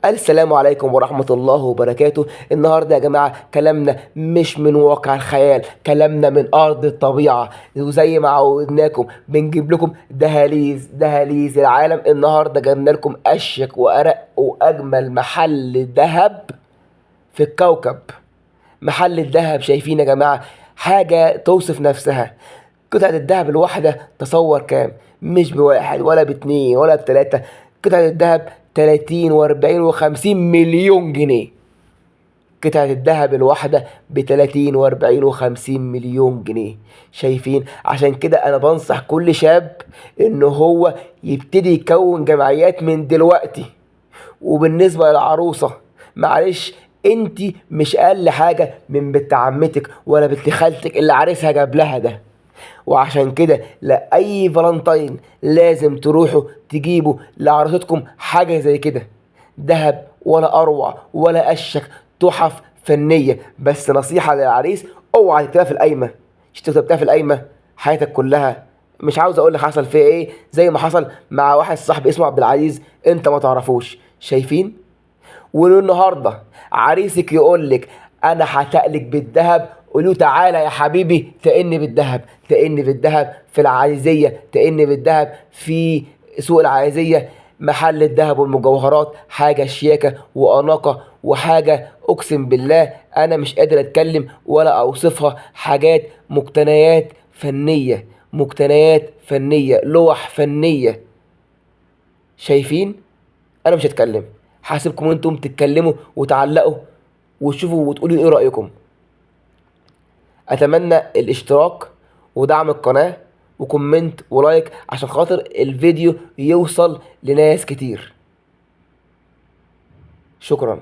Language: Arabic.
السلام عليكم ورحمة الله وبركاته. النهاردة يا جماعة كلامنا مش من واقع الخيال، كلامنا من أرض الطبيعة، وزي ما عودناكم بنجيب لكم دهاليز العالم. النهاردة جبنا لكم أشيك وأرق وأجمل محل ذهب في الكوكب. محل الذهب شايفين يا جماعة حاجة توصف نفسها. قطعة الذهب الواحدة تصور كام؟ مش بواحد ولا باتنين ولا بتلاتة، قطعة الذهب 30 و40 و50 مليون جنيه. قطعة الذهب الواحدة ب30 و40 و50 مليون جنيه. شايفين؟ عشان كده أنا بنصح كل شاب إن هو يبتدي يكون جمعيات من دلوقتي. وبالنسبة للعروسة، معلش انت مش اقل حاجة من بنت عمتك ولا بنت خالتك اللي عريسها جاب لها ده. وعشان كده لأي فالنتين لازم تروحوا تجيبوا لعروستكم حاجة زي كده، دهب ولا أروع ولا أشك، تحف فنية. بس نصيحة للعريس، اوعى تكتبها في القايمة. مش تكتبها في القايمة حياتك كلها. مش عاوز اقول لك حصل فيه ايه، زي ما حصل مع واحد صاحبي اسمه عبد العزيز، انت ما تعرفوش. شايفين؟ والنهارده عريسك يقول لك انا هتقلك بالذهب، قولوا تعالى يا حبيبي تئن بالذهب. تئن بالذهب في العايزيه، تئن بالذهب في سوق العايزيه. محل الذهب والمجوهرات حاجه شياكه واناقه، وحاجه اقسم بالله انا مش قادر اتكلم ولا اوصفها. حاجات مقتنيات فنيه، مقتنيات فنيه، لوح فنيه. شايفين؟ انا مش هتكلم، هسيبكم انتم تتكلموا وتعلقوا وتشوفوا وتقولوا ايه رأيكم. اتمنى الاشتراك ودعم القناة وكومنت ولايك عشان خاطر الفيديو يوصل لناس كتير. شكرا.